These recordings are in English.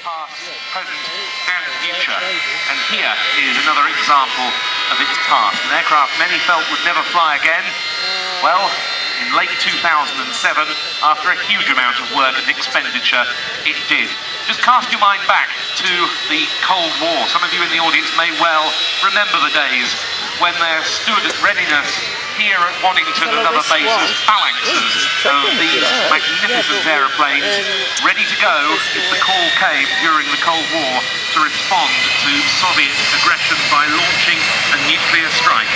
past, present and future. And here is another example of its past. An aircraft many felt would never fly again. Well, in late 2007, after a huge amount of work and expenditure, it did. Just cast your mind back to the Cold War. Some of you in the audience may well remember the days when there stood at readiness here at Waddington and other bases phalanxes of these magnificent aeroplanes ready to go if the call came during the Cold War to respond to Soviet aggression by launching a nuclear strike.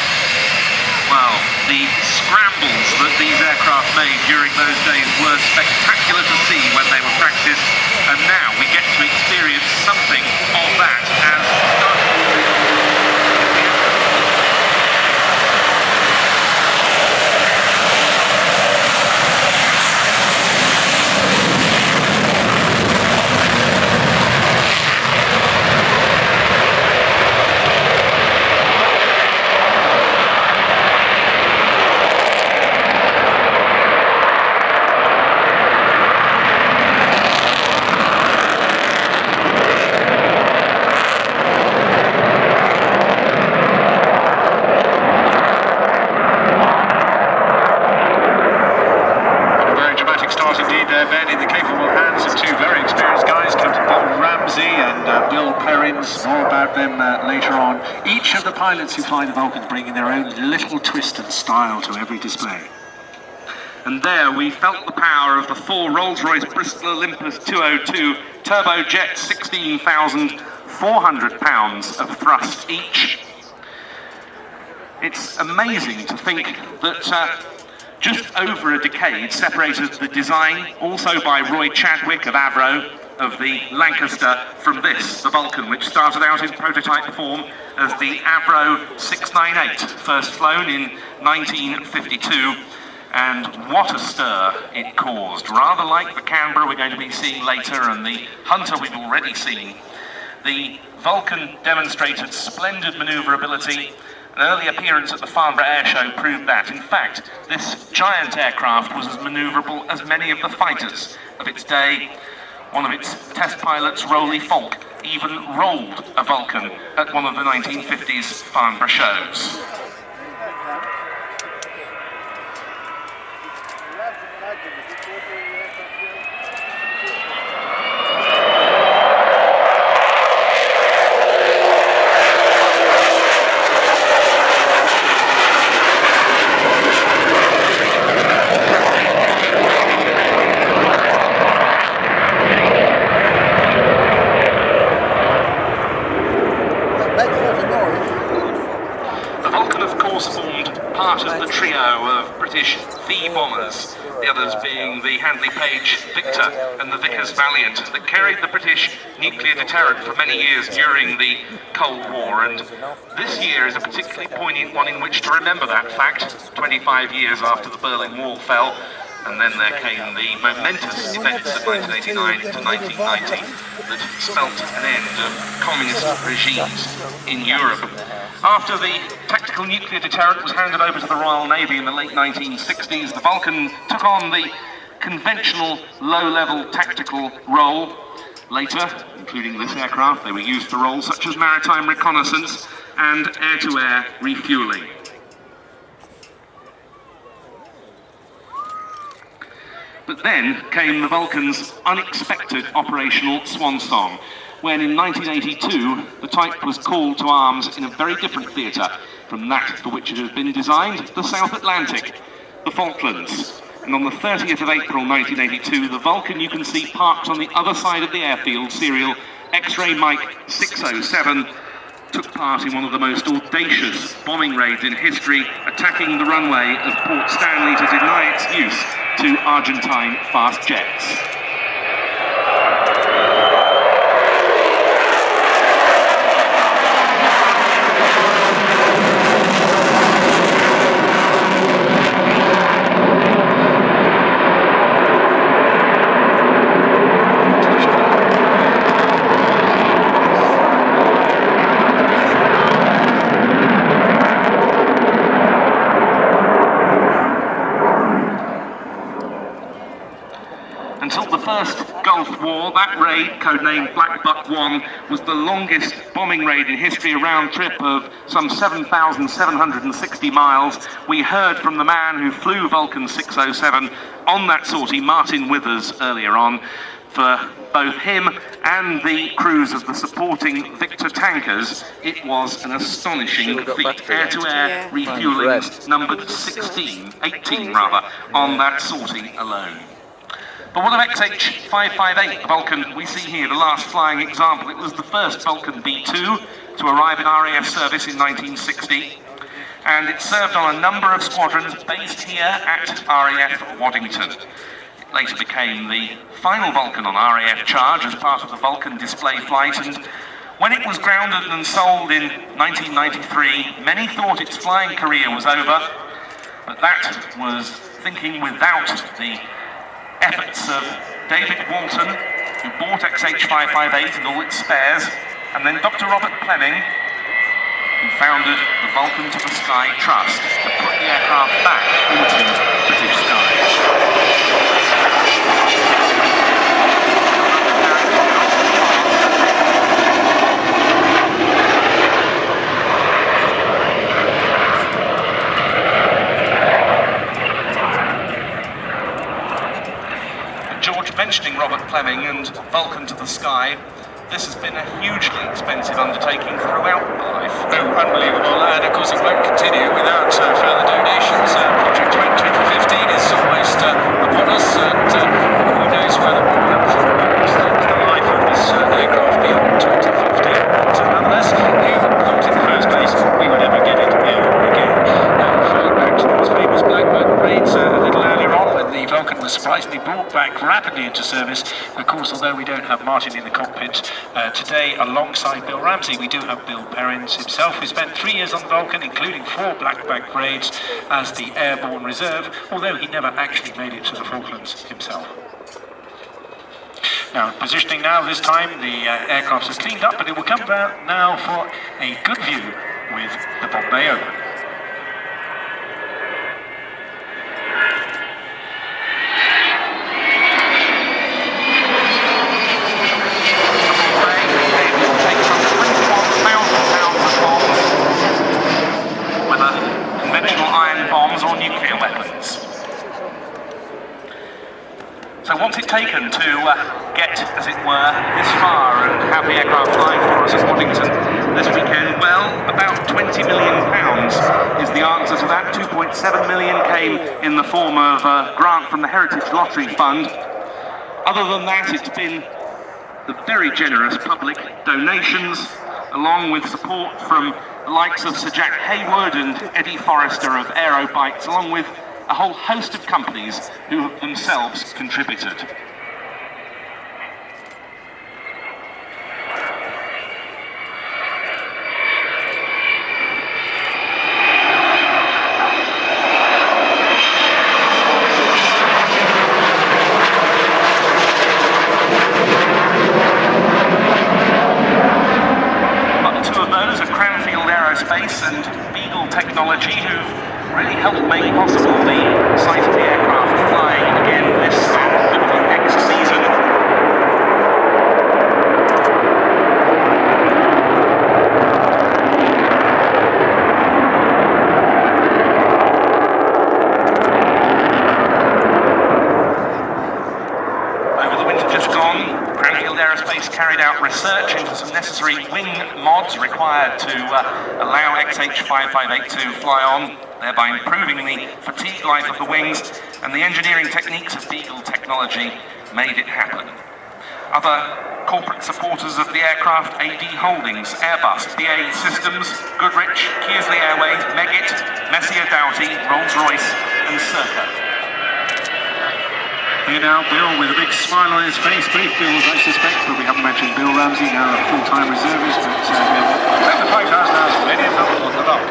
Well, the scrambles that these aircraft made during those days were spectacular to see when they were practiced, and now we get to experience something of that as more about them later on. Each of the pilots who fly the Vulcans bringing their own little twist and style to every display. And there we felt the power of the four Rolls-Royce Bristol Olympus 202 turbojet, 16,400 pounds of thrust each. It's amazing to think that just over a decade separated the design, also by Roy Chadwick of Avro, of the Lancaster, from this, the Vulcan, which started out in prototype form as the Avro 698, first flown in 1952, and what a stir it caused. Rather like the Canberra we're going to be seeing later and the Hunter we've already seen, the Vulcan demonstrated splendid manoeuvrability. An early appearance at the Farnborough Air Show proved that. In fact, this giant aircraft was as manoeuvrable as many of the fighters of its day. One of its test pilots, Rolly Falk, even rolled a Vulcan at one of the 1950s Farnborough shows. Part of the trio of British V bombers, the others being the Handley Page Victor and the Vickers Valiant, that carried the British nuclear deterrent for many years during the Cold War. And this year is a particularly poignant one in which to remember that fact, 25 years after the Berlin Wall fell. And then there came the momentous events of 1989 to 1990 that spelt an end of communist regimes in Europe. After the tactical nuclear deterrent was handed over to the Royal Navy in the late 1960s, the Vulcan took on the conventional low-level tactical role. Later, including this aircraft, they were used for roles such as maritime reconnaissance and air-to-air refuelling. But then came the Vulcan's unexpected operational swan song, when in 1982 the type was called to arms in a very different theatre from that for which it had been designed, the South Atlantic, the Falklands. And on the 30th of April 1982, the Vulcan you can see parked on the other side of the airfield, serial X-ray Mike 607, took part in one of the most audacious bombing raids in history, attacking the runway of Port Stanley to deny its use to Argentine fast jets. Until the first Gulf War, that raid, codenamed Black Buck 1, was the longest bombing raid in history, a round trip of some 7,760 miles. We heard from the man who flew Vulcan 607 on that sortie, Martin Withers, earlier on. For both him and the crews of the supporting Victor tankers, it was an astonishing feat. Air-to-air refuelling numbered 18 on that sortie alone. But what of XH558, the Vulcan we see here, the last flying example? It was the first Vulcan B2 to arrive in RAF service in 1960, and it served on a number of squadrons based here at RAF Waddington. It later became the final Vulcan on RAF charge as part of the Vulcan display flight, and when it was grounded and sold in 1993, many thought its flying career was over, but that was thinking without the efforts of David Walton, who bought XH558 and all its spares, and then Dr. Robert Fleming, who founded the Vulcan to the Sky Trust to put the aircraft back into British skies. George mentioning Robert Fleming and Vulcan to the Sky, this has been a hugely expensive undertaking throughout the life. Oh, unbelievable, and of course it won't continue without further donations. Project 2015 is almost upon us, and who knows whether we'll extend the life of this aircraft beyond 2015. But nonetheless, who thought in the first place we would ever get it here again? Referring back to those famous Blackbird raids a little earlier on, when the Vulcan was surprisingly brought back rapidly into service. Of course, although we don't have Martin in the cockpit today alongside Bill Ramsey, we do have Bill Perrins himself, who spent 3 years on the Vulcan, including 4 blackback raids as the airborne reserve, although he never actually made it to the Falklands himself. Now, positioning now, this time the aircraft is cleaned up, but it will come out now for a good view with the Bombay Open. Or nuclear weapons. So what's it taken to get, as it were, this far and have the aircraft flying for us at Waddington this weekend? Well, about £20 million is the answer to that. 2.7 million came in the form of a grant from the Heritage Lottery Fund. Other than that, it's been the very generous public donations, along with support from the likes of Sir Jack Hayward and Eddie Forrester of Aerobikes, along with a whole host of companies who have themselves contributed. And Beagle Technology, who've really helped make possible the sight of the aircraft flying again this next season. Over the winter just gone, Cranfield Aerospace carried out research into some necessary wing mods required to allow XH558 to fly on, thereby improving the fatigue life of the wings, and the engineering techniques of Beagle Technology made it happen. Other corporate supporters of the aircraft: AD Holdings, Airbus, BAE Systems, Goodrich, Kearsley Airways, Meggitt, Messier Doughty, Rolls-Royce and Circa. Here now, Bill with a big smile on his face, both Bills I suspect, but we haven't mentioned Bill Ramsey, now a full-time reservist, but the 5,000 hours, plenty of help on the dock.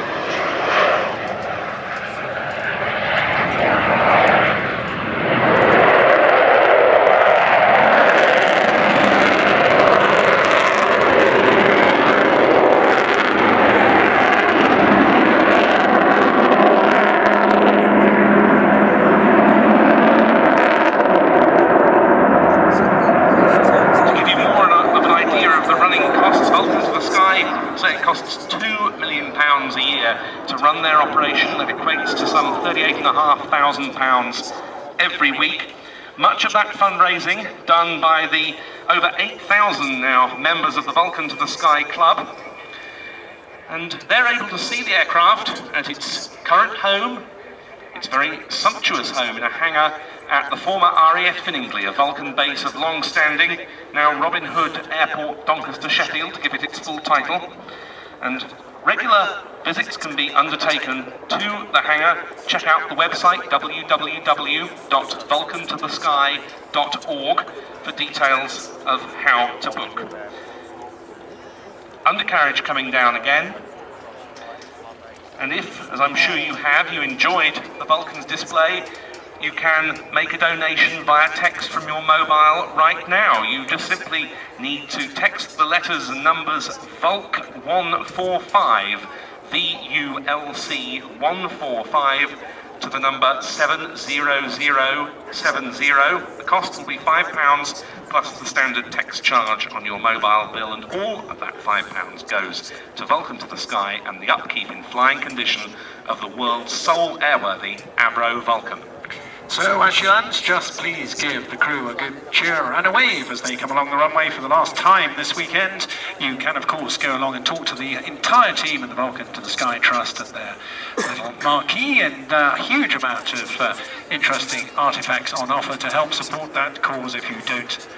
£8,500 every week. Much of that fundraising done by the over 8,000 now members of the Vulcan to the Sky Club. And they're able to see the aircraft at its current home, its very sumptuous home in a hangar at the former RAF Finningley, a Vulcan base of long-standing, now Robin Hood Airport, Doncaster, Sheffield, to give it its full title. And regular visits can be undertaken to the hangar. Check out the website www.vulcantothesky.org for details of how to book. Undercarriage coming down again. And if, as I'm sure you have, you enjoyed the Vulcan's display, you can make a donation via text from your mobile right now. You just simply need to text the letters and numbers VULC 145, VULC 145, to the number 70070. The cost will be £5 plus the standard text charge on your mobile bill, and all of that £5 goes to Vulcan to the Sky and the upkeep in flying condition of the world's sole airworthy Avro Vulcan. So as she lands, just please give the crew a good cheer and a wave as they come along the runway for the last time this weekend. You can, of course, go along and talk to the entire team of the Vulcan to the Sky Trust at their little marquee, and a huge amount of interesting artefacts on offer to help support that cause if you don't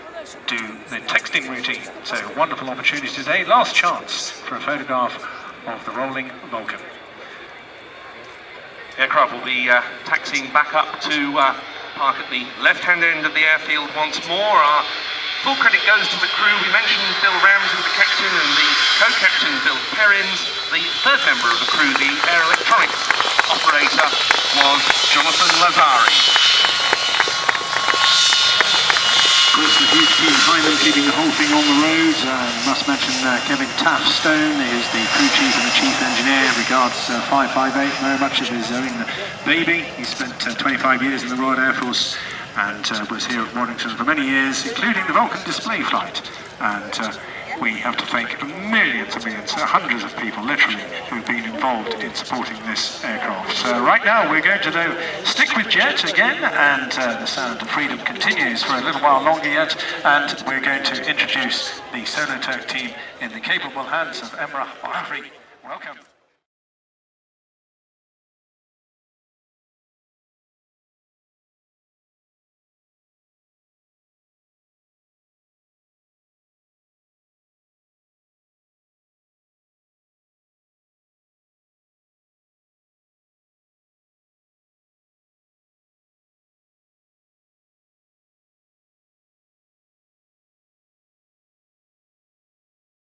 do the texting routine. So wonderful opportunity today. Last chance for a photograph of the rolling Vulcan. The aircraft will be taxiing back up to park at the left-hand end of the airfield once more. Our full credit goes to the crew. We mentioned Bill Ramsey, the captain, and the co-captain, Bill Perrins. The third member of the crew, the air electronics operator, was Jonathan Lazari. Of course, the huge team behind them keeping the whole thing on the road. Must mention Kevin Taff-Stone is the crew chief and the chief engineer. Regards 558 very much of his own baby. He spent 25 years in the Royal Air Force and was here at Waddington for many years, including the Vulcan display flight. And we have to thank millions and millions, hundreds of people literally, who've been involved in supporting this aircraft. So right now we're going to stick with Jet again, and the Sound of Freedom continues for a little while longer yet, and we're going to introduce the Solo Turk team in the capable hands of Emrah Bahri. Welcome.